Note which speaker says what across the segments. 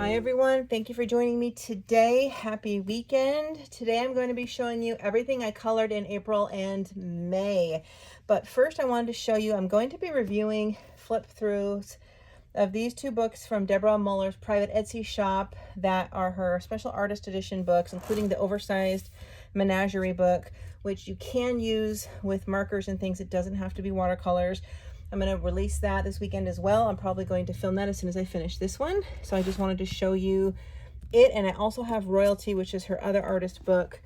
Speaker 1: Hi everyone, thank you for joining me today. Happy weekend. Today I'm going to be showing you everything I colored in April and May. But first I wanted to show you, I'm going to be reviewing flip throughs of these two books from Deborah Muller's private Etsy shop that are her special artist edition books, including the oversized menagerie book, which you can use with markers and things. It doesn't have to be watercolors. I'm going to release that this weekend as well. I'm probably going to film that as soon as I finish this one. So I just wanted to show you it. And I also have Royalty, which is her other artist book.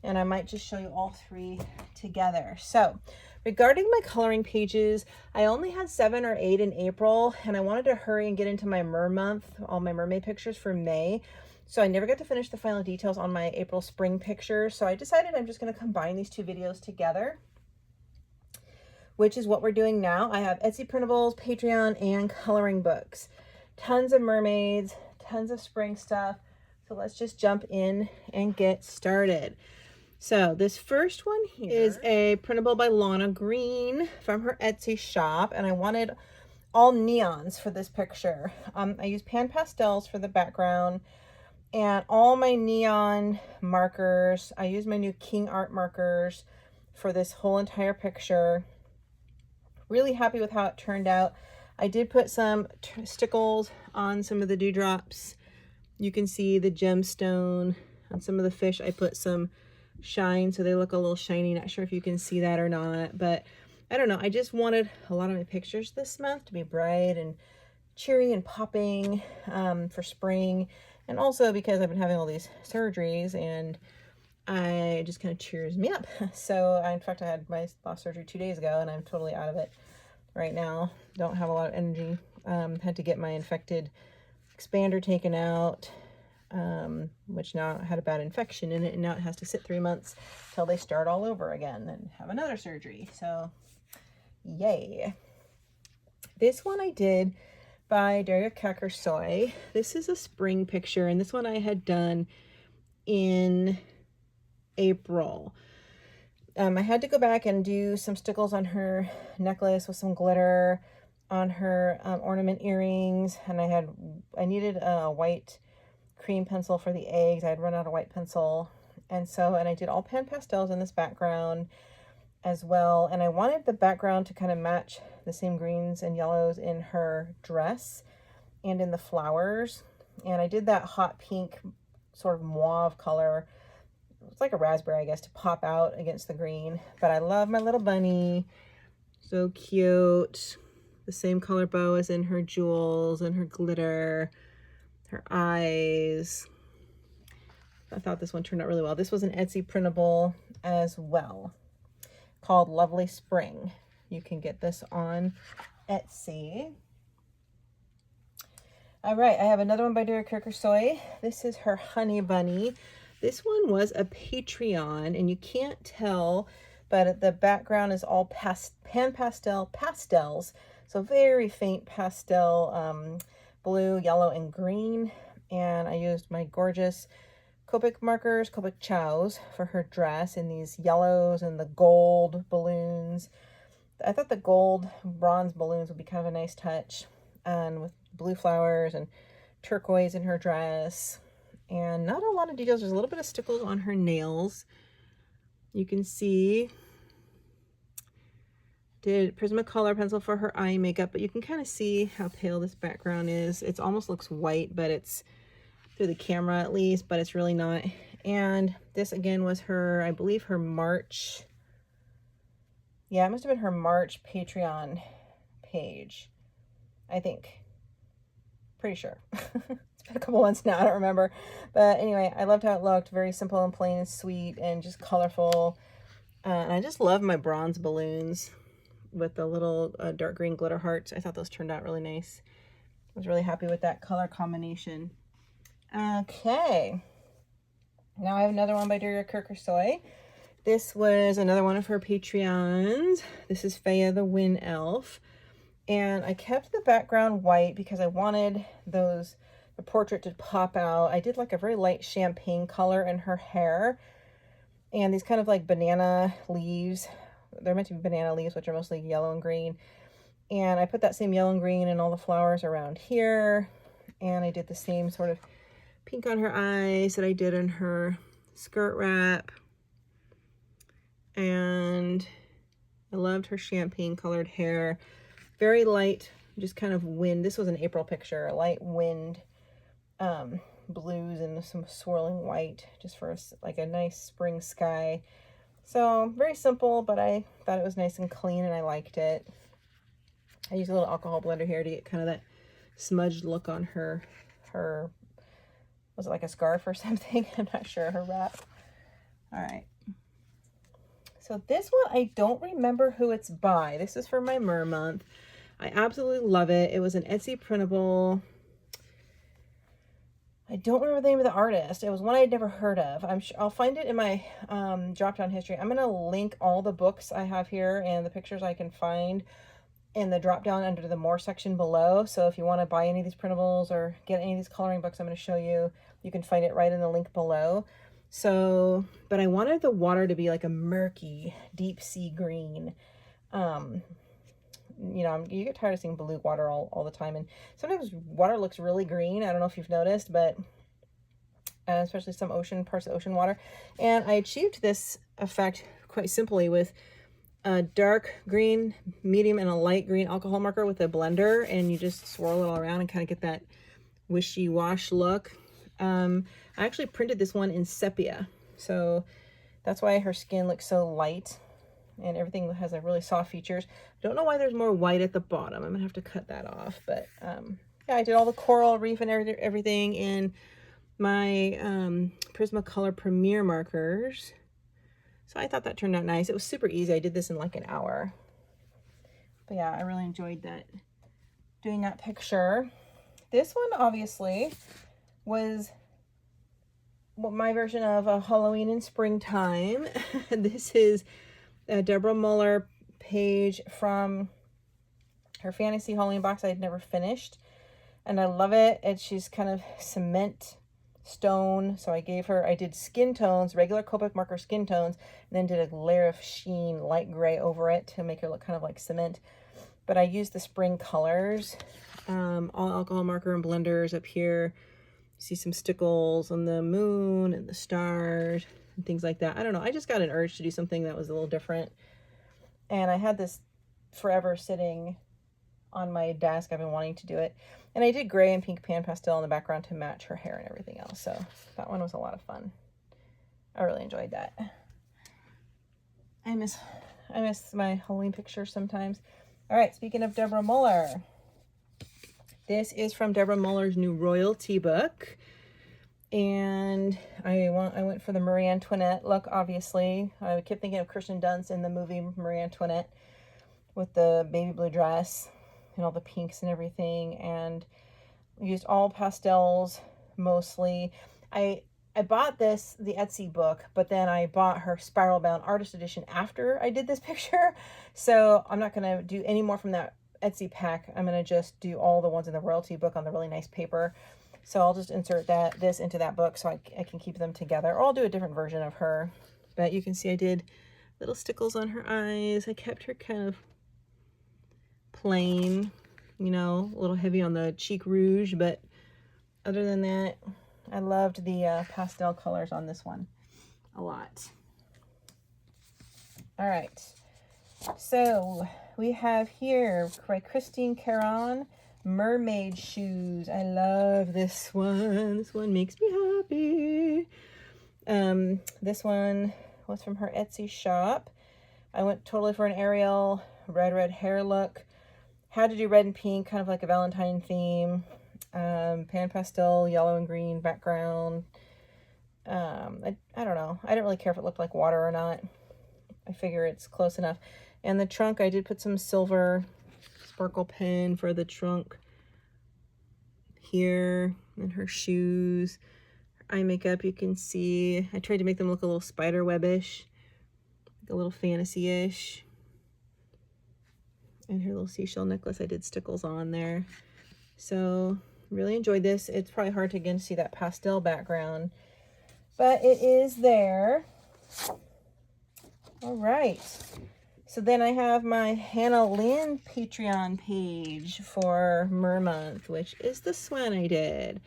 Speaker 1: And I might just show you all three together. So regarding my coloring pages, I only had 7 or 8 in April. And I wanted to hurry and get into my Mer month, all my mermaid pictures for May. So I never got to finish the final details on my April spring pictures. So I decided I'm just going to combine these two videos together, which is what we're doing now. I have Etsy printables, Patreon, and coloring books. Tons of mermaids, tons of spring stuff. So let's just jump in and get started. So this first one here is a printable by Lana Green from her Etsy shop. And I wanted all neons for this picture. I used pan pastels for the background and all my neon markers. I used my new King Art markers for this whole entire picture. Really happy with how it turned out. I did put some stickles on some of the dewdrops. You can see the gemstone on some of the fish. I put some shine so they look a little shiny. Not sure if you can see that or not, but I don't know. I just wanted a lot of my pictures this month to be bright and cheery and popping for spring. And also because I've been having all these surgeries and it just kind of cheers me up. So in fact, I had my last surgery 2 days ago and I'm totally out of it right now. Don't have a lot of energy. Had to get my infected expander taken out, which now had a bad infection in it, and now it has to sit 3 months till they start all over again and have another surgery. So yay. This one I did by Derya Cakirsoy. This is a spring picture, and this one I had done in April. I had to go back and do some stickles on her necklace with some glitter, on her ornament earrings, and I needed a white cream pencil for the eggs. I had run out of white pencil, and I did all pan pastels in this background as well, and I wanted the background to kind of match the same greens and yellows in her dress and in the flowers, and I did that hot pink sort of mauve color. It's like a raspberry, I guess, to pop out against the green. But I love my little bunny. So cute. The same color bow as in her jewels and her glitter, her eyes. I thought this one turned out really well. This was an Etsy printable as well, called Lovely Spring. You can get this on Etsy. All right, I have another one by Derya Cakirsoy. This is her Honey Bunny. This one was a Patreon, and you can't tell, but the background is all pan pastels, so very faint pastel blue, yellow, and green. And I used my gorgeous Copic markers, Copic chows, for her dress in these yellows and the gold balloons. I thought the gold bronze balloons would be kind of a nice touch, and with blue flowers and turquoise in her dress. And not a lot of details. There's a little bit of stickles on her nails. You can see, did Prismacolor pencil for her eye makeup, but you can kind of see how pale this background is. It almost looks white, but it's through the camera at least, but it's really not. And this again was her, I believe her March. Yeah, it must have been her March Patreon page, I think. Pretty sure. It's been a couple months now, I don't remember. But anyway, I loved how it looked. Very simple and plain and sweet and just colorful. And I just love my bronze balloons with the little dark green glitter hearts. I thought those turned out really nice. I was really happy with that color combination. Okay. Now I have another one by Derya Cakirsoy. This was another one of her Patreons. This is Faya the Wind Elf. And I kept the background white because I wanted the portrait to pop out. I did like a very light champagne color in her hair. And these kind of like banana leaves. They're meant to be banana leaves, which are mostly yellow and green. And I put that same yellow and green in all the flowers around here. And I did the same sort of pink on her eyes that I did in her skirt wrap. And I loved her champagne colored hair. Very light, just kind of wind. This was an April picture, a light wind, blues and some swirling white, just for like a nice spring sky. So very simple, but I thought it was nice and clean and I liked it. I used a little alcohol blender here to get kind of that smudged look on her, was it like a scarf or something? I'm not sure, her wrap. All right. So this one, I don't remember who it's by. This is for my Mer month. I absolutely love it. It was an Etsy printable. I don't remember the name of the artist. It was one I'd never heard of. I'll find it in my drop-down history. I'm going to link all the books I have here and the pictures I can find in the drop-down under the More section below. So if you want to buy any of these printables or get any of these coloring books I'm going to show you, you can find it right in the link below. So, but I wanted the water to be like a murky, deep sea green. You know, you get tired of seeing blue water all the time, and sometimes water looks really green. I don't know if you've noticed, but especially some parts of ocean water. And I achieved this effect quite simply with a dark green, medium, and a light green alcohol marker with a blender, and you just swirl it all around and kind of get that wishy-wash look. I actually printed this one in sepia, so that's why her skin looks so light. And everything has like really soft features. Don't know why there's more white at the bottom. I'm gonna have to cut that off. But yeah, I did all the coral reef and everything in my Prismacolor Premier markers. So I thought that turned out nice. It was super easy. I did this in like an hour. But yeah, I really enjoyed doing that picture. This one obviously was my version of a Halloween in springtime. This is a Deborah Muller page from her fantasy Halloween box I had never finished, and I love it. She's kind of cement stone, so I did skin tones, regular Copic marker skin tones, and then did a layer of sheen, light gray over it to make her look kind of like cement. But I used the spring colors, all alcohol marker and blenders up here. You see some stickles on the moon and the stars and things like that. I don't know. I just got an urge to do something that was a little different. And I had this forever sitting on my desk. I've been wanting to do it. And I did gray and pink pan pastel in the background to match her hair and everything else. So that one was a lot of fun. I really enjoyed that. I miss my Halloween pictures sometimes. All right, speaking of Deborah Muller, this is from Deborah Muller's new royalty book. And I went for the Marie Antoinette look, obviously. I kept thinking of Kirsten Dunst in the movie Marie Antoinette with the baby blue dress and all the pinks and everything. And used all pastels mostly. I bought the Etsy book, but then I bought her spiral bound artist edition after I did this picture. So I'm not going to do any more from that Etsy pack. I'm going to just do all the ones in the royalty book on the really nice paper. So I'll just insert this into that book so I can keep them together. Or I'll do a different version of her. But you can see I did little stickles on her eyes. I kept her kind of plain, you know, a little heavy on the cheek rouge. But other than that, I loved the pastel colors on this one a lot. All right. So we have here by Christine Karron, Mermaid Shoes. I love this one. This one makes me happy. This one was from her Etsy shop. I went totally for an Ariel red hair look. Had to do red and pink, kind of like a Valentine theme. Pan pastel, yellow and green background. I don't know. I didn't really care if it looked like water or not. I figure it's close enough. And the trunk, I did put some silver sparkle pen for the trunk here, and her shoes, her eye makeup, you can see. I tried to make them look a little spider webbish, like a little fantasy-ish. And her little seashell necklace, I did stickles on there. So really enjoyed this. It's probably hard to again see that pastel background, but it is there. All right. So then I have my Hannah Lynn Patreon page for Mer Month, which is this one I did.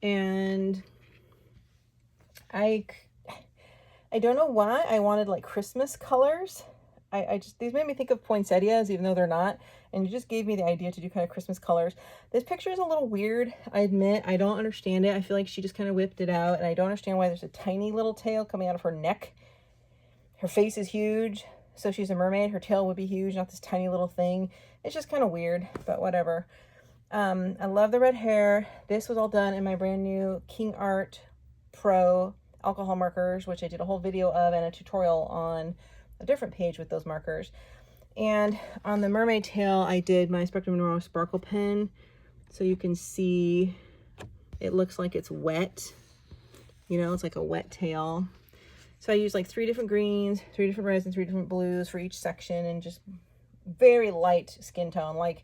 Speaker 1: And I don't know why I wanted like Christmas colors. I just, these made me think of poinsettias, even though they're not. And you just gave me the idea to do kind of Christmas colors. This picture is a little weird, I admit. I don't understand it. I feel like she just kind of whipped it out. And I don't understand why there's a tiny little tail coming out of her neck. Her face is huge. So she's a mermaid. Her tail would be huge, not this tiny little thing. It's just kind of weird, but whatever. I love the red hair. This was all done in my brand new King Art Pro alcohol markers, which I did a whole video of and a tutorial on a different page with those markers. And on the mermaid tail, I did my Spectrum Neuro sparkle pen. So you can see it looks like it's wet. You know, it's like a wet tail. So I used like 3 different greens, 3 different reds, and 3 different blues for each section, and just very light skin tone. Like,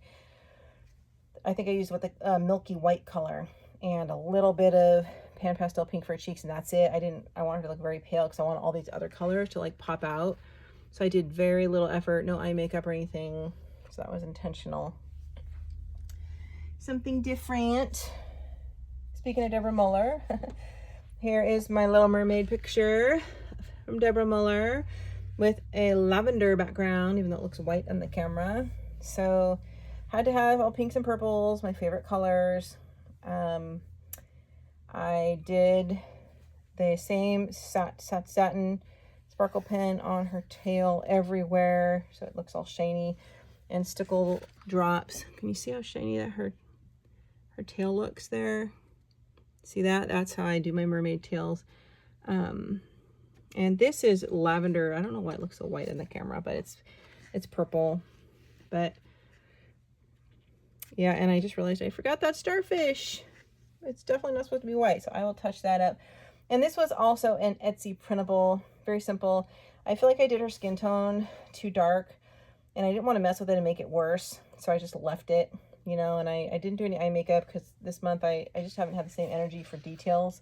Speaker 1: I think I used with the milky white color and a little bit of pan pastel pink for cheeks, and that's it. I wanted to look very pale because I want all these other colors to like pop out. So I did very little effort, no eye makeup or anything. So that was intentional. Something different. Speaking of Deborah Muller, here is my Little Mermaid picture from Deborah Muller with a lavender background, even though it looks white on the camera. So had to have all pinks and purples, my favorite colors. I did the same satin sparkle pen on her tail everywhere, so it looks all shiny, and stickle drops. Can you see how shiny that her tail looks there? See that? That's how I do my mermaid tails. And this is lavender. I don't know why it looks so white in the camera, but it's purple. But yeah, and I just realized I forgot that starfish. It's definitely not supposed to be white, so I will touch that up. And this was also an Etsy printable, very simple. I feel like I did her skin tone too dark, and I didn't want to mess with it and make it worse, so I just left it, you know. And I didn't do any eye makeup because this month I just haven't had the same energy for details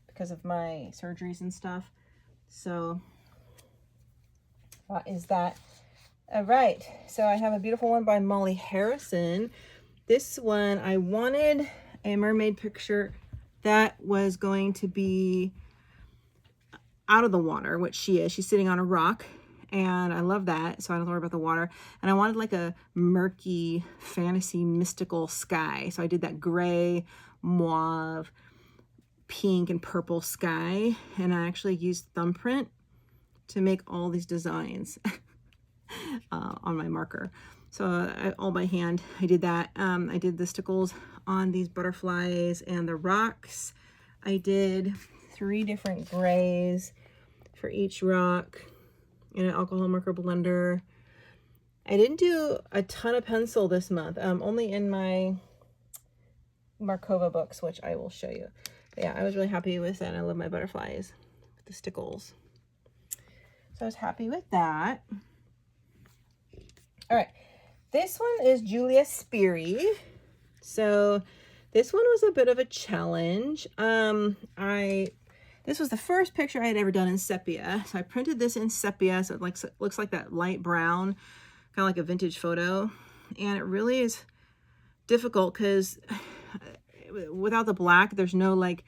Speaker 1: because of my surgeries and stuff. So that is that. All right, so I have a beautiful one by Molly Harrison. This one, I wanted a mermaid picture that was going to be out of the water, which she is. She's sitting on a rock, and I love that, so I don't worry about the water. And I wanted like a murky, fantasy, mystical sky. So I did that gray, mauve, pink, and purple sky, and I actually used thumbprint to make all these designs on my marker. So all by hand, I did that. I did the stickles on these butterflies and the rocks. I did 3 different grays for each rock in an alcohol marker blender. I didn't do a ton of pencil this month, only in my Markova books, which I will show you. But yeah, I was really happy with that. I love my butterflies with the stickles. So I was happy with that. All right. This one is Julia Speary. So this one was a bit of a challenge. This was the first picture I had ever done in sepia. So I printed this in sepia, so it looks like that light brown, kind of like a vintage photo. And it really is difficult because without the black, there's no like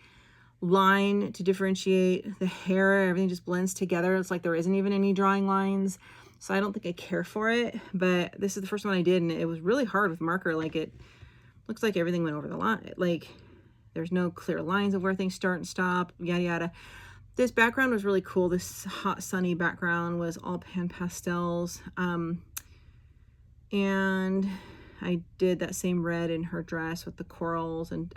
Speaker 1: line to differentiate the hair. Everything just blends together. It's like there isn't even any drawing lines. So I don't think I care for it, but this is the first one I did, and it was really hard with marker. Like, it looks like everything went over the line. Like, there's no clear lines of where things start and stop, yada, yada. This background was really cool. This hot, sunny background was all pan pastels. And I did that same red in her dress with the corals. And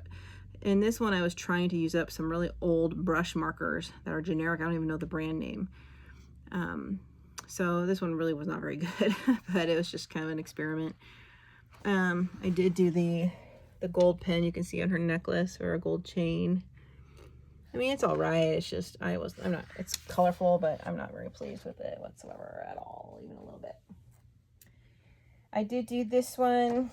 Speaker 1: in this one, I was trying to use up some really old brush markers that are generic. I don't even know the brand name. So this one really was not very good, but it was just kind of an experiment. I did do the gold pen you can see on her necklace, or a gold chain. I mean, it's all right. It's just, it's colorful, but I'm not very pleased with it whatsoever at all, even a little bit. I did do this one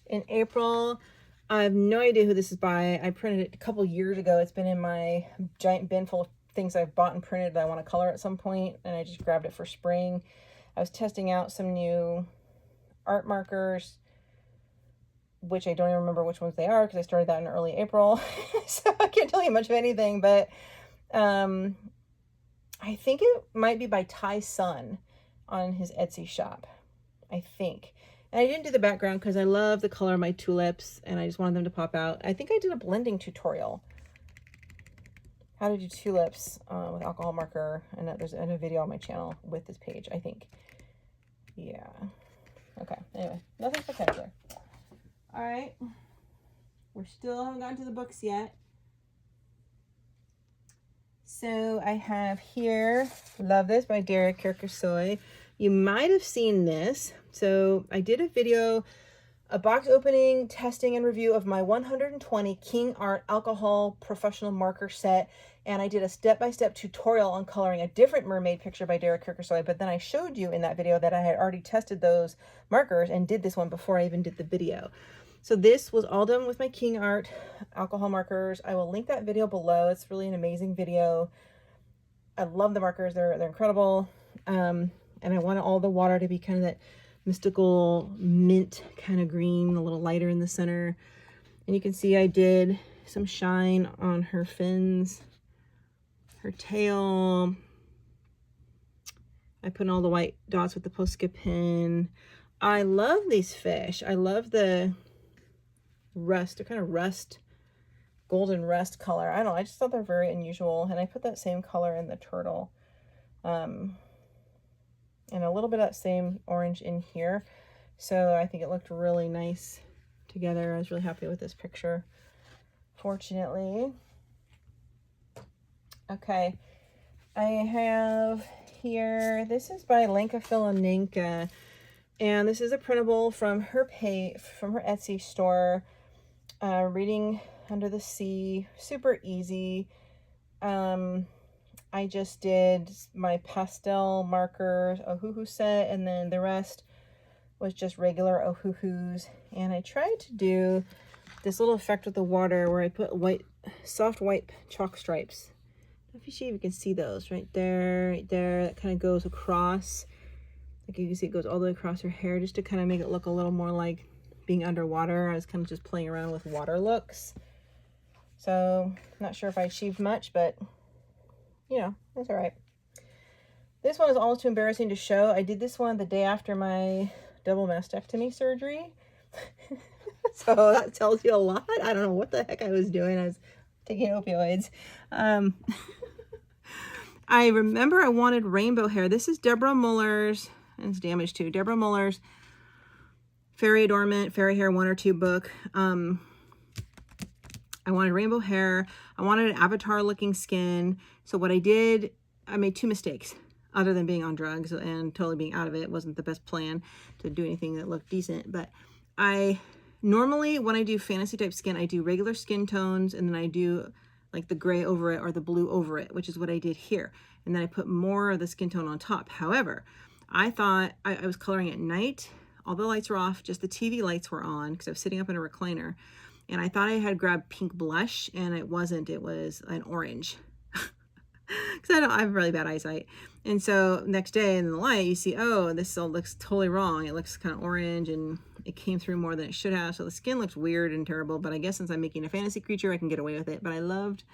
Speaker 1: in April. I have no idea who this is by. I printed it a couple years ago. It's been in my giant bin full of things I've bought and printed that I want to color at some point, and I just grabbed it for spring. I was testing out some new art markers, which I don't even remember which ones they are because I started that in early April. So I can't tell you much of anything, but I think it might be by Ty Sun on his Etsy shop, I think. And I didn't do the background because I love the color of my tulips and I just wanted them to pop out. I think I did a blending tutorial, how to do tulips with alcohol marker, and there's a video on my channel with this page, I think. Yeah. Okay, anyway, nothing spectacular. All right, we still haven't gotten to the books yet. So I have here, love this, by Derya Cakirsoy. You might have seen this. So I did a video, a box opening, testing, and review of my 120 King Art alcohol professional marker set. And I did a step-by-step tutorial on coloring a different mermaid picture by Derya Cakirsoy. But then I showed you in that video that I had already tested those markers and did this one before I even did the video. So this was all done with my King Art alcohol markers. I will link that video below. It's really an amazing video. I love the markers. They're incredible. And I want all the water to be kind of that mystical mint kind of green, a little lighter in the center. And you can see I did some shine on her fins, her tail. I put in all the white dots with the Posca pen. I love these fish. I love the rust, a kind of rust, golden rust color. I don't know, I just thought they're very unusual. And I put that same color in the turtle. And a little bit of that same orange in here. So I think it looked really nice together. I was really happy with this picture, fortunately. Okay, I have here, this is by Lenka Filonenka, and this is a printable from her Etsy store. Reading Under the Sea, super easy. I just did my pastel markers Ohuhu set, and then the rest was just regular Ohuhus. And I tried to do this little effect with the water where I put soft white chalk stripes. I don't know if you can see those right there, right there. That kind of goes across. Like you can see it goes all the way across her hair just to kind of make it look a little more like being underwater. I was kind of just playing around with water looks. So, not sure if I achieved much, but you know, that's all right. This one is almost too embarrassing to show. I did this one the day after my double mastectomy surgery. So that tells you a lot. I don't know what the heck I was doing. I was taking opioids. I remember I wanted rainbow hair. This is Deborah Muller's, and it's damaged too. Deborah Muller's Fairy Adornment, Fairy Hair 1 or 2 book. I wanted rainbow hair. I wanted an avatar looking skin. So what I did, I made 2 mistakes other than being on drugs and totally being out of it. It wasn't the best plan to do anything that looked decent. But I normally, when I do fantasy type skin, I do regular skin tones and then I do like the gray over it or the blue over it, which is what I did here. And then I put more of the skin tone on top. However, I thought I was coloring at night. All the lights were off, just the TV lights were on because I was sitting up in a recliner. And I thought I had grabbed pink blush, and it wasn't. It was an orange. Because I have really bad eyesight. And so next day in the light, you see, oh, this all looks totally wrong. It looks kind of orange, and it came through more than it should have. So the skin looks weird and terrible. But I guess since I'm making a fantasy creature, I can get away with it. But I loved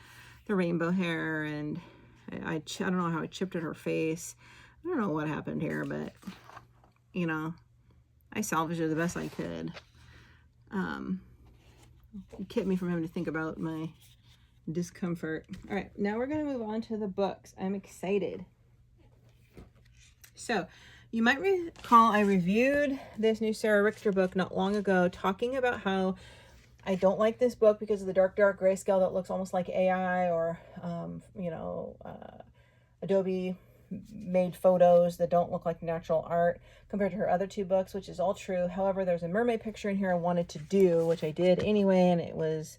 Speaker 1: the rainbow hair, and I don't know how I chipped at her face. I don't know what happened here, but, you know, I salvaged it the best I could. It kept me from having to think about my discomfort. All right, now we're going to move on to the books. I'm excited. So, you might recall I reviewed this new Sarah Richter book not long ago, talking about how I don't like this book because of the dark grayscale that looks almost like AI or, you know, Adobe made photos that don't look like natural art compared to her other 2 books, which is all true. However, there's a mermaid picture in here I wanted to do, which I did anyway, and it was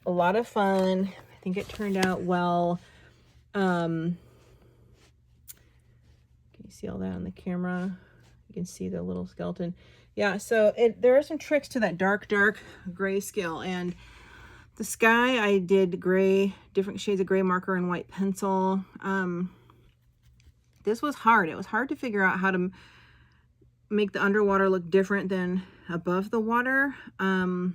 Speaker 1: a lot of fun. I think it turned out well. Can you see all that on the camera? You can see the little skeleton. Yeah, so there are some tricks to that dark grayscale, and The sky, I did gray, different shades of gray marker and white pencil. This was hard. It was hard to figure out how to make the underwater look different than above the water. It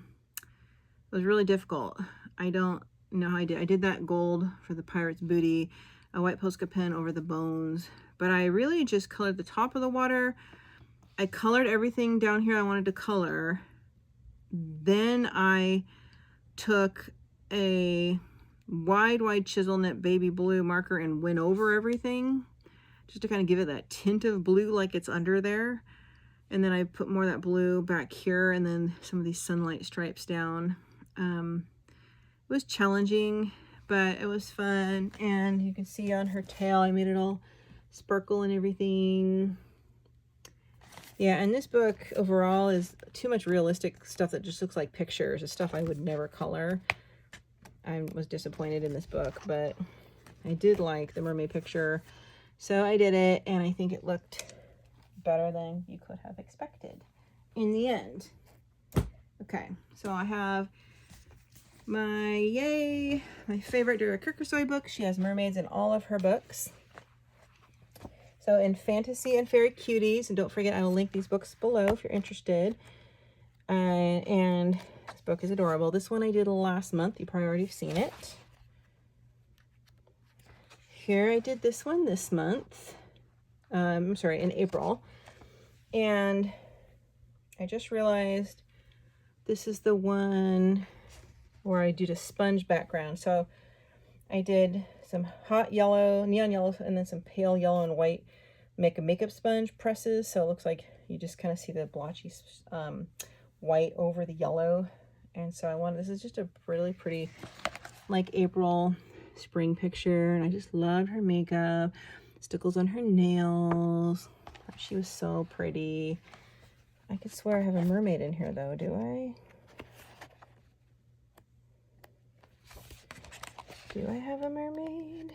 Speaker 1: was really difficult. I don't know how I did. I did that gold for the pirate's booty, a white Posca pen over the bones, but I really just colored the top of the water. I colored everything down here I wanted to color. Then I took a wide chisel nip baby blue marker and went over everything just to kind of give it that tint of blue like it's under there. And then I put more of that blue back here and then some of these sunlight stripes down. It was challenging, but it was fun. And you can see on her tail, I made it all sparkle and everything. Yeah, and this book overall is too much realistic stuff that just looks like pictures. It's stuff I would never color. I was disappointed in this book, but I did like the mermaid picture. So I did it, and I think it looked better than you could have expected in the end. Okay, so I have my favorite Derya Cakirsoy book. She has mermaids in all of her books. So in Fantasy and Fairy Cuties, and don't forget I will link these books below if you're interested. And this book is adorable. This one I did last month. You probably already have seen it. Here I did this one this month. I'm sorry, in April. And I just realized this is the one where I did a sponge background. So I did some hot yellow, neon yellow, and then some pale yellow and white makeup sponge presses. So it looks like you just kind of see the blotchy white over the yellow. And so this is just a really pretty, like, April spring picture. And I just loved her makeup, stickles on her nails. She was so pretty. I could swear I have a mermaid in here though, do I? Do I have a mermaid?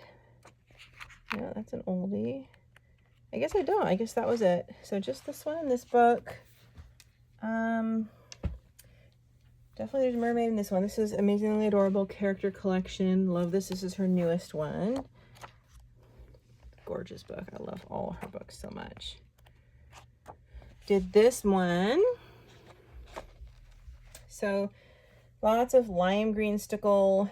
Speaker 1: No, that's an oldie. I guess I don't. I guess that was it. So just this one in this book. Definitely there's a mermaid in this one. This is Amazingly Adorable Character Collection. Love this. This is her newest one. Gorgeous book. I love all of her books so much. Did this one. So lots of lime green stickle,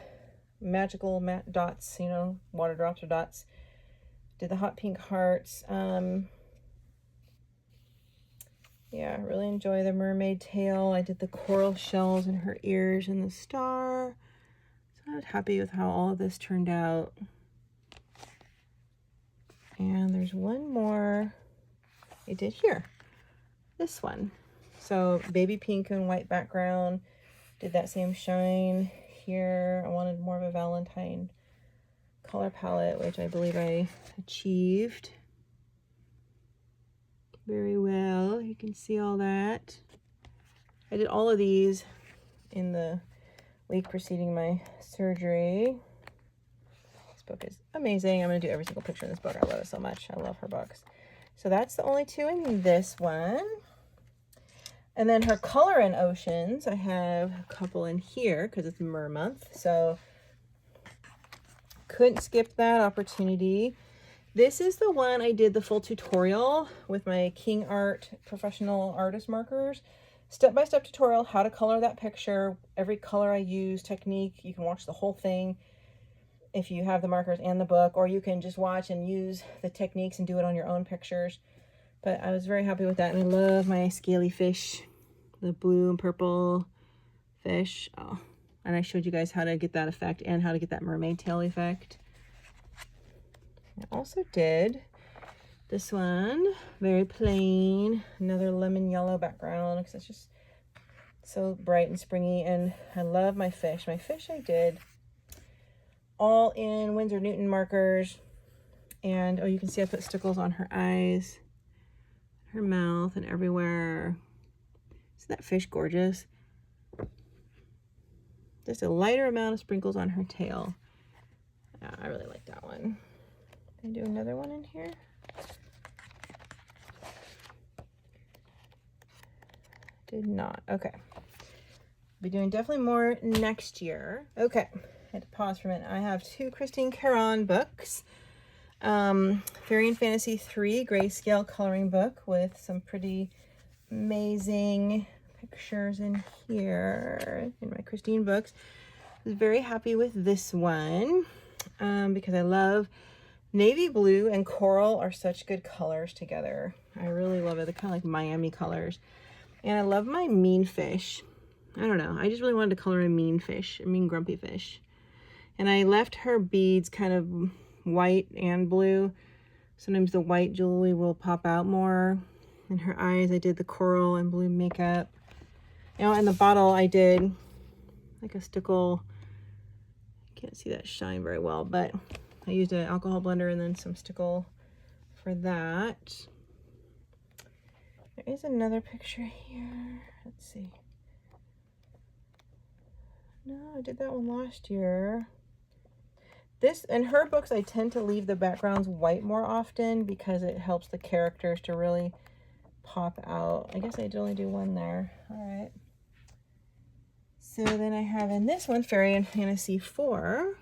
Speaker 1: magical matte dots, you know, water drops or dots. Did the hot pink hearts. Yeah, really enjoy the mermaid tail. I did the coral shells in her ears and the star. So I was happy with how all of this turned out. And there's one more I did here. This one. So baby pink and white background. Did that same shine here. I wanted more of a Valentine color palette, which I believe I achieved very well. You can see all that. I did all of these in the week preceding my surgery. This book is amazing. I'm going to do every single picture in this book. I love it so much. I love her books. So that's the only two in this one. And then her color in Oceans, I have a couple in here because it's Mer month. So couldn't skip that opportunity. This is the one I did the full tutorial with my King Art professional artist markers. Step-by-step tutorial, how to color that picture, every color I use, technique. You can watch the whole thing if you have the markers and the book, or you can just watch and use the techniques and do it on your own pictures. But I was very happy with that, and I love my scaly fish, the blue and purple fish. Oh, and I showed you guys how to get that effect and how to get that mermaid tail effect. I also did this one, very plain, another lemon yellow background because it's just so bright and springy, and I love my fish. My fish I did all in Winsor Newton markers, and oh, you can see I put stickles on her eyes, her mouth, and everywhere. Isn't that fish gorgeous? Just a lighter amount of sprinkles on her tail. Yeah, I really like that one. Can I do another one in here? Did not. Okay. be doing definitely more next year. Okay, I had to pause for a minute. I have two Christine Karron books. Fairy and Fantasy 3 grayscale coloring book with some pretty amazing pictures in here in my Christine books. I was very happy with this one because I love navy blue and coral are such good colors together. I really love it. They're kind of like Miami colors. And I love my mean fish. I don't know. I just really wanted to color a mean fish, a mean grumpy fish. And I left her beads kind of white and blue. Sometimes the white jewelry will pop out more. In her eyes, I did the coral and blue makeup. You know, in the bottle, I did like a stickle. I can't see that shine very well, but I used an alcohol blender and then some stickle for that. There is another picture here. Let's see. No, I did that one last year. This, in her books, I tend to leave the backgrounds white more often because it helps the characters to really pop out. I guess I did only do one there. All right. So then I have in this one, Fairy and Fantasy 4.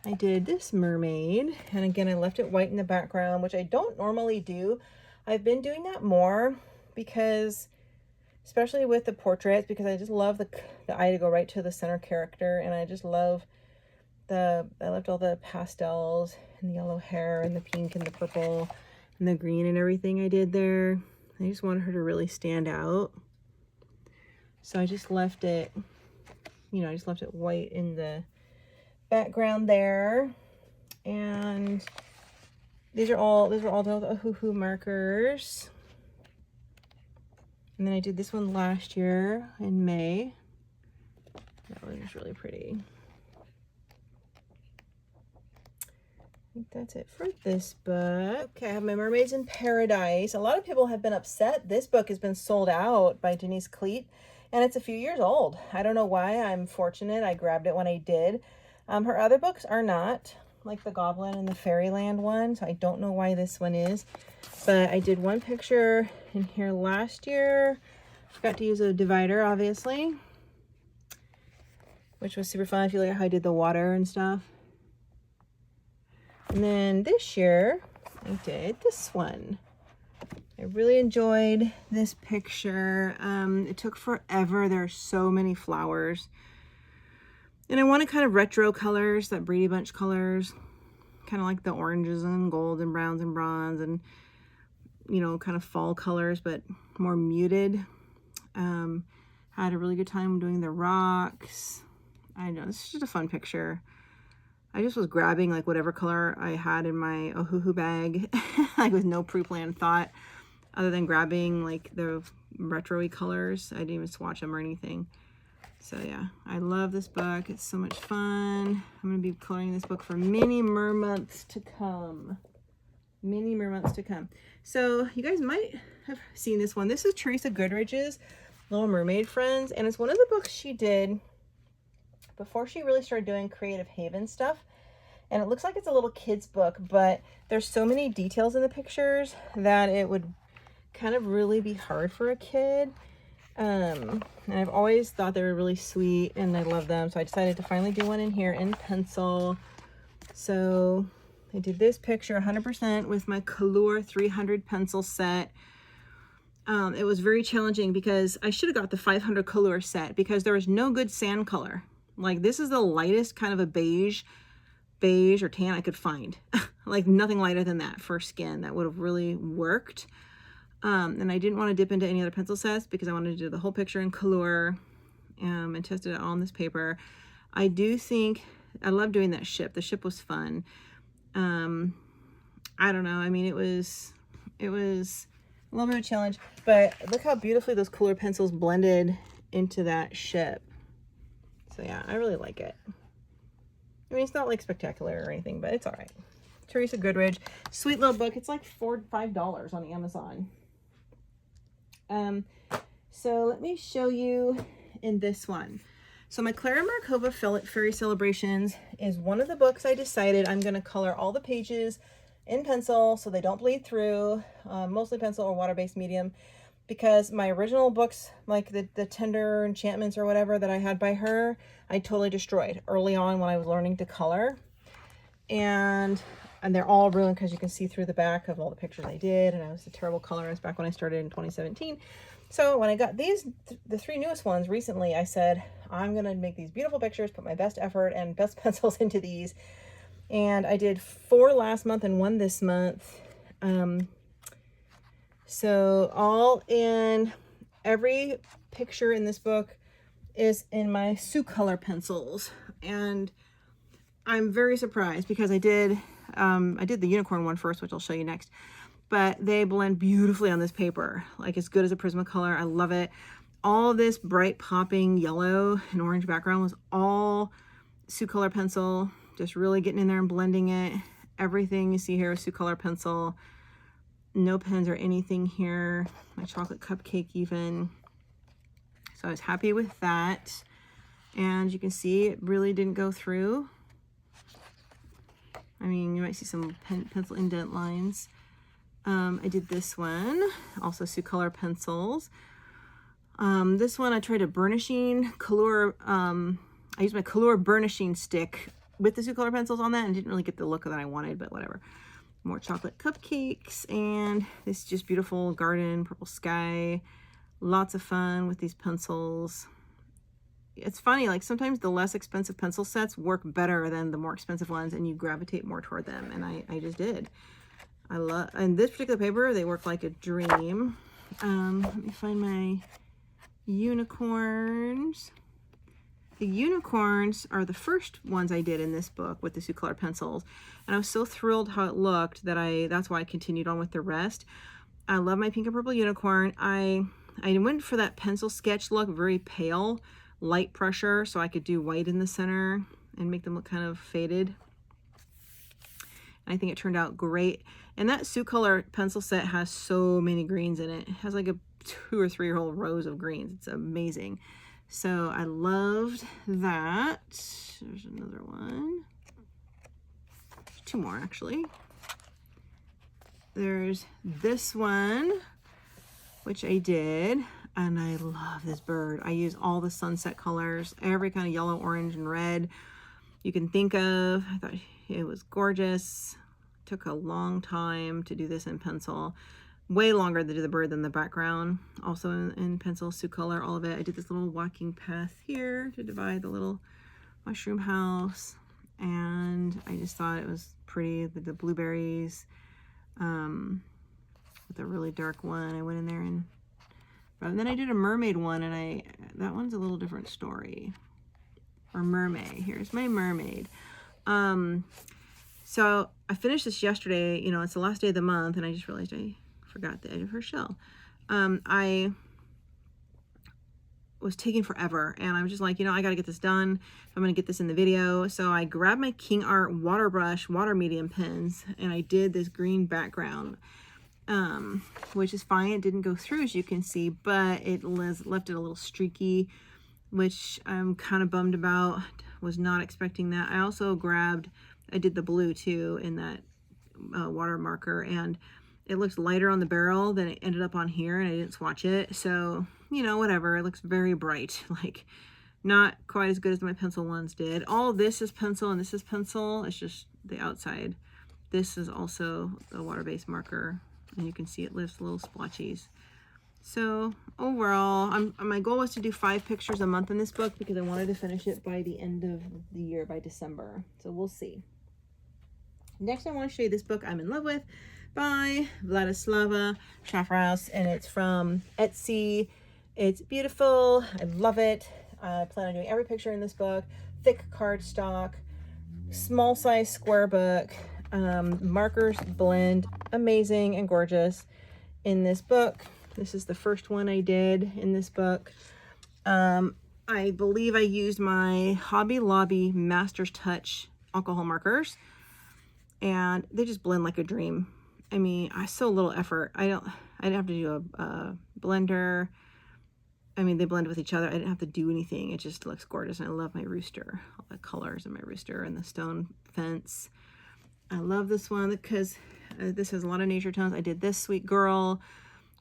Speaker 1: I did this mermaid, and again, I left it white in the background, which I don't normally do. I've been doing that more because, especially with the portraits, because I just love the eye to go right to the center character, and I just love I left all the pastels and the yellow hair and the pink and the purple and the green and everything I did there. I just wanted her to really stand out. So I just left it, you know, I just left it white in the background there. And these are all the Ohuhu markers. And then I did this one last year in May. That one was really pretty. I think that's it for this book. Okay, I have my Mermaids in Paradise. A lot of people have been upset. This book has been sold out by Denise Cleet, and it's a few years old. I don't know why. I'm fortunate. I grabbed it when I did. Her other books are not, like the Goblin and the Fairyland one, so I don't know why this one is. But I did one picture in here last year. Forgot to use a divider, obviously, which was super fun. If you look at how I did the water and stuff. And then this year, I did this one. I really enjoyed this picture. It took forever. There are so many flowers. And I wanted kind of retro colors, that Brady Bunch colors. Kind of like the oranges and gold and browns and bronze and, you know, kind of fall colors, but more muted. Had a really good time doing the rocks. I know, this is just a fun picture. I just was grabbing like whatever color I had in my Ohuhu bag, like with no pre-planned thought, other than grabbing like the retro-y colors. I didn't even swatch them or anything. So yeah, I love this book. It's so much fun. I'm going to be coloring this book for many more months to come. Many more months to come. So you guys might have seen this one. This is Teresa Goodridge's Little Mermaid Friends, and it's one of the books she did before she really started doing Creative Haven stuff. And it looks like it's a little kid's book, but there's so many details in the pictures that it would kind of really be hard for a kid. And I've always thought they were really sweet and I love them. So I decided to finally do one in here in pencil. So I did this picture 100% with my Color 300 pencil set. It was very challenging because I should have got the 500 Color set because there was no good sand color. Like this is the lightest kind of a beige or tan I could find. Like nothing lighter than that for skin that would have really worked. And I didn't want to dip into any other pencil sets because I wanted to do the whole picture in Color and tested it all on this paper. I do think I love doing that ship. The ship was fun. I don't know. I mean, it was a little bit of a challenge, but look how beautifully those Color pencils blended into that ship. So yeah, I really like it. I mean, it's not like spectacular or anything, but it's all right. Teresa Goodridge, sweet little book. It's like $4-5 on Amazon. So let me show you in this one. So my Clara Markova Fairy Celebrations is one of the books I decided I'm going to color all the pages in pencil so they don't bleed through, mostly pencil or water-based medium, because my original books, like the Tender Enchantments or whatever that I had by her, I totally destroyed early on when I was learning to color. And they're all ruined because you can see through the back of all the pictures I did, and I was a terrible colorist back when I started in 2017. So when I got these, the 3 newest ones recently, I said, I'm going to make these beautiful pictures, put my best effort and best pencils into these. And I did 4 last month and 1 this month. So all in, every picture in this book is in my Sioux color pencils. And I'm very surprised because I did the unicorn one first, which I'll show you next. But they blend beautifully on this paper, like as good as a Prismacolor. I love it. All this bright popping yellow and orange background was all Sioux color pencil, just really getting in there and blending it. Everything you see here is Sioux color pencil. No pens or anything here. My chocolate cupcake even. So I was happy with that. And you can see it really didn't go through. I mean, you might see some pencil indent lines. I did this one, also Sioux color pencils. This one I tried a burnishing color. I used my color burnishing stick with the Sioux color pencils on that and didn't really get the look that I wanted, but whatever. More chocolate cupcakes, and this is just beautiful garden, purple sky. Lots of fun with these pencils. It's funny, like sometimes the less expensive pencil sets work better than the more expensive ones, and you gravitate more toward them, and I just did. I love, and this particular paper, they work like a dream. Let me find my unicorns. The unicorns are the first ones I did in this book with the Sioux color pencils, and I was so thrilled how it looked that that's why I continued on with the rest. I love my pink and purple unicorn. I went for that pencil sketch look, very pale, light pressure, so I could do white in the center and make them look kind of faded. And I think it turned out great. And that Sioux color pencil set has so many greens in it. It has like a 2 or 3 whole rows of greens. It's amazing. So I loved that. There's another one. There's 2 more actually. There's this one, which I did, and I love this bird. I use all the sunset colors, every kind of yellow, orange, and red you can think of. I thought it was gorgeous. Took a long time to do this in pencil. Way longer to do the bird than the background. Also in pencil, Sioux color, all of it. I did this little walking path here to divide the little mushroom house. And I just thought it was pretty with the blueberries. With a really dark one, I went in there and then I did a mermaid one, and that one's a little different story. Or Mermay. Here's my mermaid. So I finished this yesterday. You know, it's the last day of the month, and I just realized I forgot the edge of her shell. I was taking forever, and I was just like, you know, I got to get this done if I'm going to get this in the video. So I grabbed my King Art water brush, water medium pens, and I did this green background, which is fine. It didn't go through, as you can see, but it left it a little streaky, which I'm kind of bummed about. Was not expecting that. I also I did the blue too in that water marker, and it looks lighter on the barrel than it ended up on here, and I didn't swatch it. So, you know, whatever. It looks very bright, like not quite as good as my pencil ones did. All of this is pencil and this is pencil. It's just the outside. This is also a water-based marker, and you can see it lifts little splotchies. So overall, my goal was to do 5 pictures a month in this book because I wanted to finish it by the end of the year, by December. So we'll see. Next, I want to show you this book I'm in love with by Vladislava Shafraus, and it's from Etsy. It's beautiful. I love it. I plan on doing every picture in this book. Thick cardstock, small size square book. Markers blend amazing and gorgeous in this book. This is the first one I did in this book. I believe I used my Hobby Lobby Master's Touch alcohol markers, and they just blend like a dream. I mean, so little effort. I didn't have to do a blender. I mean, they blend with each other. I didn't have to do anything. It just looks gorgeous. And I love my rooster, all the colors in my rooster and the stone fence. I love this one because this has a lot of nature tones. I did this Sweet Girl,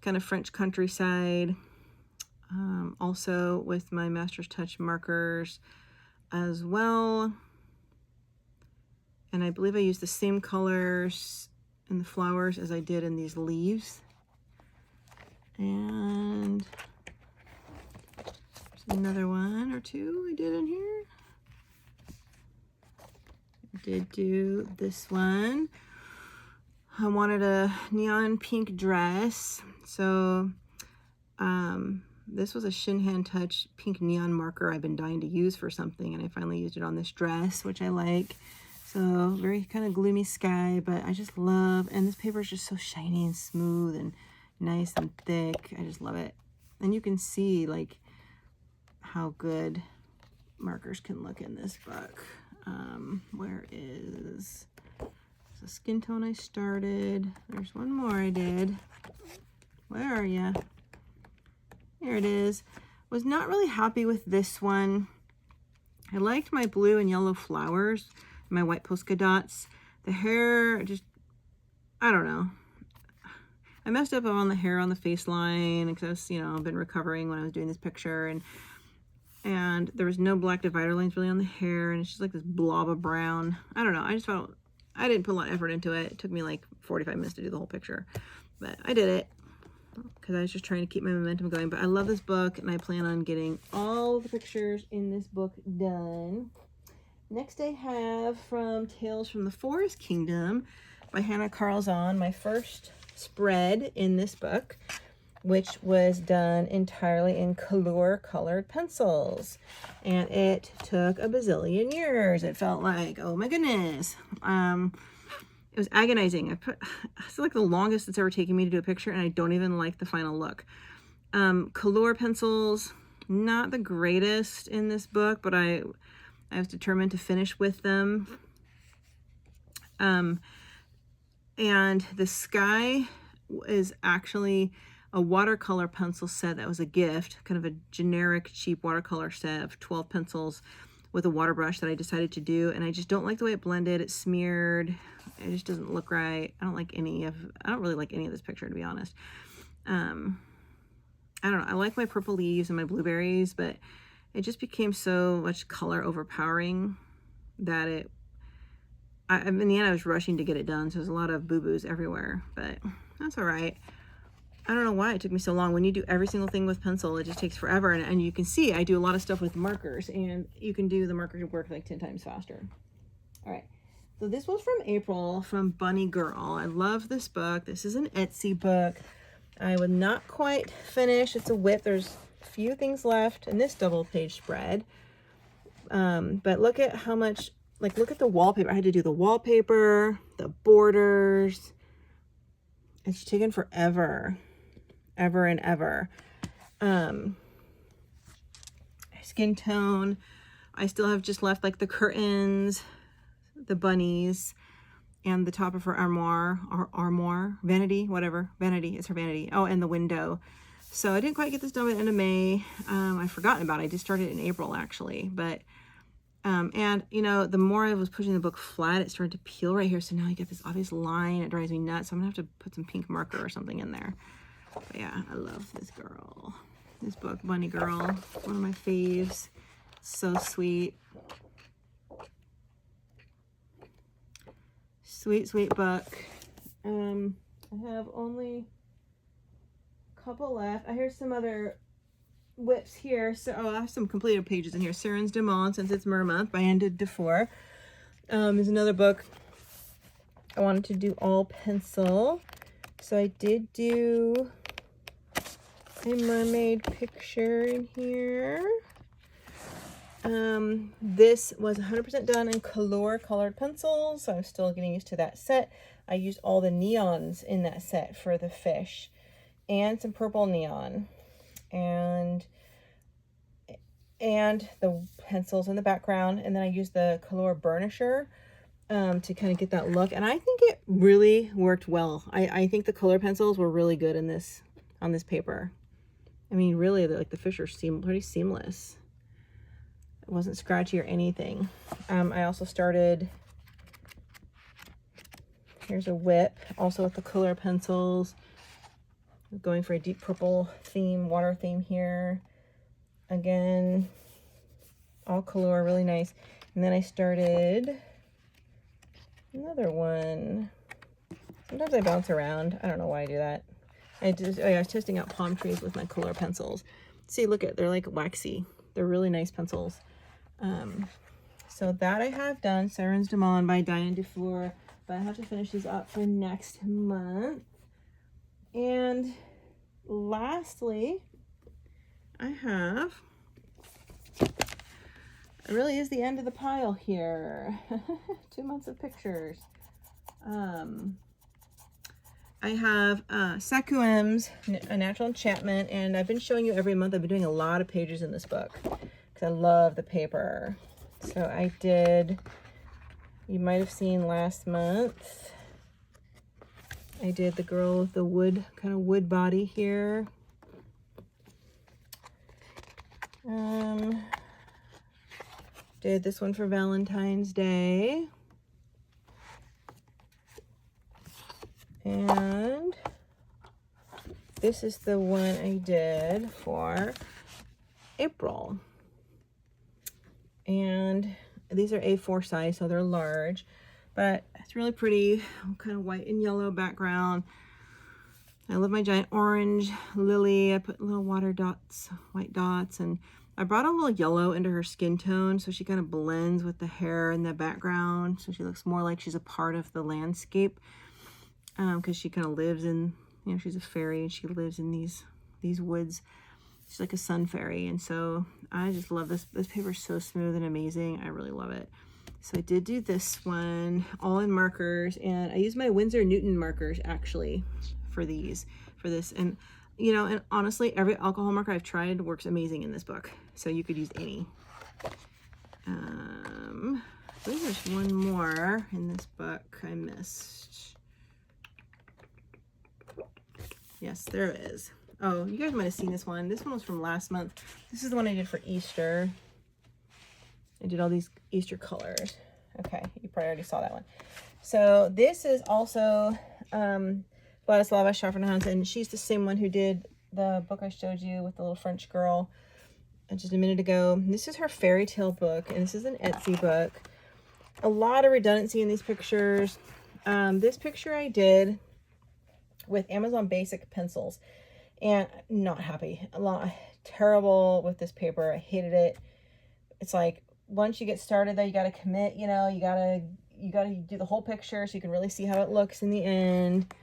Speaker 1: kind of French countryside. Also with my Master's Touch markers as well. And I believe I used the same colors in the flowers as I did in these leaves. And there's another one or two I did in here. I did do this one. I wanted a neon pink dress. So this was a Shinhan Touch pink neon marker I've been dying to use for something, and I finally used it on this dress, which I like. So very kind of gloomy sky, but I just love, and this paper is just so shiny and smooth and nice and thick. I just love it. And you can see like how good markers can look in this book. Where is the skin tone I started? There's one more I did. Where are ya? Here it is. Was not really happy with this one. I liked my blue and yellow flowers, my white polka dots. The hair just, I don't know. I messed up on the hair on the face line because I was, you know, I've been recovering when I was doing this picture, and there was no black divider lines really on the hair, and it's just like this blob of brown. I don't know. I just felt I didn't put a lot of effort into it. It took me like 45 minutes to do the whole picture, but I did it because I was just trying to keep my momentum going. But I love this book, and I plan on getting all the pictures in this book done. Next I have from Tales from the Forest Kingdom by Hannah Carlzon, my first spread in this book, which was done entirely in Color colored pencils. And it took a bazillion years. It felt like, oh my goodness. It was agonizing. It's like the longest it's ever taken me to do a picture, and I don't even like the final look. Color pencils, not the greatest in this book, but I was determined to finish with them. And the sky is actually a watercolor pencil set that was a gift, kind of a generic cheap watercolor set of 12 pencils with a water brush that I decided to do, and I just don't like the way it blended. It smeared. It just doesn't look right. I don't really like any of this picture, to be honest. I don't know. I like my purple leaves and my blueberries, but it just became so much color overpowering that in the end I was rushing to get it done, so there's a lot of boo-boos everywhere, but that's all right. I don't know why it took me so long. When you do every single thing with pencil, it just takes forever, and you can see I do a lot of stuff with markers, and you can do the marker work like 10 times faster. All right, so this was from April, from Bunny Girl. I love this book. This is an Etsy book. I would not quite finish. It's a whip. There's a few things left in this double page spread, but look at how much, like, look at the wallpaper. I had to do the wallpaper, the borders. It's taken forever, ever and ever. Skin tone, I still have just left like the curtains, the bunnies, and the top of her armoire, vanity, whatever, vanity, it's her vanity. Oh, and the window. So I didn't quite get this done by the end of May. I've forgotten about it. I just started in April, actually. But, and, you know, the more I was pushing the book flat, it started to peel right here. So now I get this obvious line. It drives me nuts. So I'm going to have to put some pink marker or something in there. But yeah, I love this girl. This book, Bunny Girl, one of my faves. So sweet. Sweet, sweet book. I have only a couple left. I hear some other whips here. So I have some completed pages in here. Sirens de Monde, since it's Mer month, by Anne Dufour. Is another book I wanted to do all pencil. So I did do a mermaid picture in here. This was 100% done in Color colored pencils, so I'm still getting used to that set. I used all the neons in that set for the fish and some purple neon and the pencils in the background, and then I used the Color burnisher to kind of get that look, and I think it really worked well. I think the color pencils were really good in this, on this paper. I mean, really, like the fish are pretty seamless. It wasn't scratchy or anything. I also started, here's a whip, also with the color pencils. going for a deep purple theme, water theme here. Again, all color, really nice. And then I started another one. Sometimes I bounce around. I don't know why I do that. I was testing out palm trees with my color pencils. See, look at, they're like waxy. They're really nice pencils. So that I have done, Serins de Mon by Diane Dufour, but I have to finish these up for next month. And lastly, I have, it really is the end of the pile here. 2 months of pictures. I have Sakuem's A Natural Enchantment, and I've been showing you every month. I've been doing a lot of pages in this book because I love the paper. So I did, you might have seen last month, I did the girl with the wood, kind of wood body here. Did this one for Valentine's Day. And this is the one I did for April. And these are A4 size, so they're large, but it's really pretty, kind of white and yellow background. I love my giant orange lily. I put little water dots, white dots, and I brought a little yellow into her skin tone, so she kind of blends with the hair in the background, so she looks more like she's a part of the landscape, because she kind of lives in, you know, she's a fairy and she lives in these woods. She's like a sun fairy, and so I just love this. This paper is so smooth and amazing. I really love it. So I did do this one all in markers, and I used my Winsor Newton markers actually for this. And you know, and honestly, every alcohol marker I've tried works amazing in this book. So you could use any. I believe there's one more in this book I missed. Yes, there it is. Oh, you guys might have seen this one. This one was from last month. This is the one I did for Easter. I did all these Easter colors. Okay, you probably already saw that one. So this is also Vladislava Schaffenhans, and she's the same one who did the book I showed you with the little French girl just a minute ago. This is her fairy tale book, and this is an Etsy book. A lot of redundancy in these pictures. This picture I did with Amazon Basic pencils, and not happy. Terrible with this paper. I hated it. It's like, once you get started though, you got to commit, you know, you got to do the whole picture so you can really see how it looks in the end.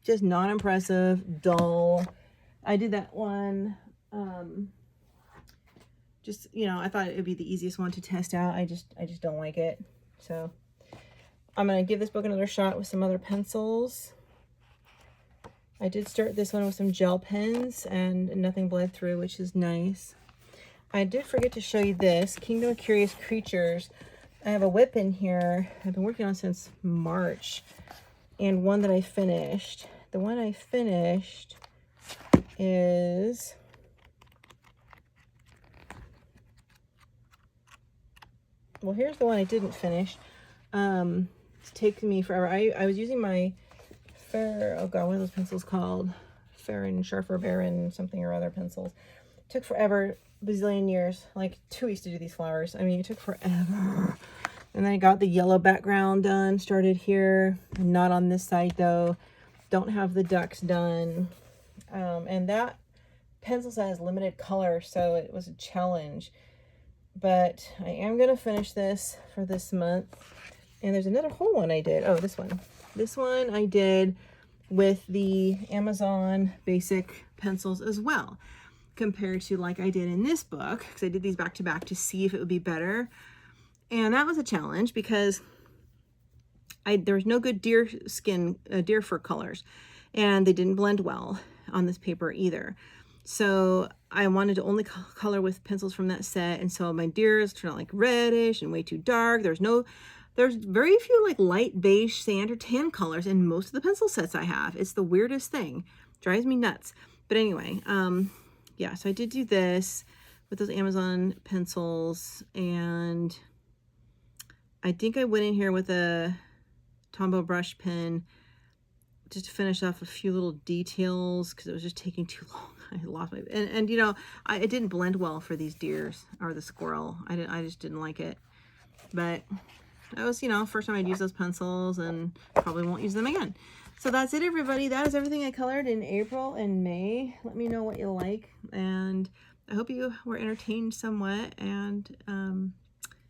Speaker 1: Just not impressive, dull. I did that one. Just, you know, I thought it would be the easiest one to test out. I just don't like it. So I'm going to give this book another shot with some other pencils. I did start this one with some gel pens and nothing bled through, which is nice. I did forget to show you this, Kingdom of Curious Creatures. I have a whip in here I've been working on since March, and one that I finished. The one I finished is well, here's the one I didn't finish. It's taken me forever. I was using my oh god, what are those pencils called? Farron, Sharfer, Baron, something or other pencils. It took forever, bazillion years, like 2 weeks to do these flowers. I mean, it took forever. And then I got the yellow background done, started here, not on this side though. Don't have the ducks done. And that pencil set has limited color, so it was a challenge. But I am going to finish this for this month. And there's another whole one I did. Oh, this one. This one I did with the Amazon Basic pencils as well, compared to like I did in this book, because I did these back to back to see if it would be better. And that was a challenge because there was no good deer fur colors, and they didn't blend well on this paper either. So I wanted to only color with pencils from that set, and so my deers turned out like reddish and way too dark. There's very few like light beige, sand, or tan colors in most of the pencil sets I have. It's the weirdest thing. Drives me nuts. But anyway, yeah, so I did do this with those Amazon pencils, and I think I went in here with a Tombow brush pen just to finish off a few little details because it was just taking too long. I lost my, and you know, it didn't blend well for these deers or the squirrel. I just didn't like it. But that was, you know, first time I'd use those pencils, and probably won't use them again. So that's it, everybody. That is everything I colored in April and May. Let me know what you like, and I hope you were entertained somewhat and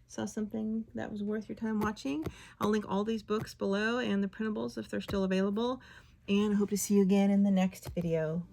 Speaker 1: saw something that was worth your time watching. I'll link all these books below and the printables if they're still available, and I hope to see you again in the next video.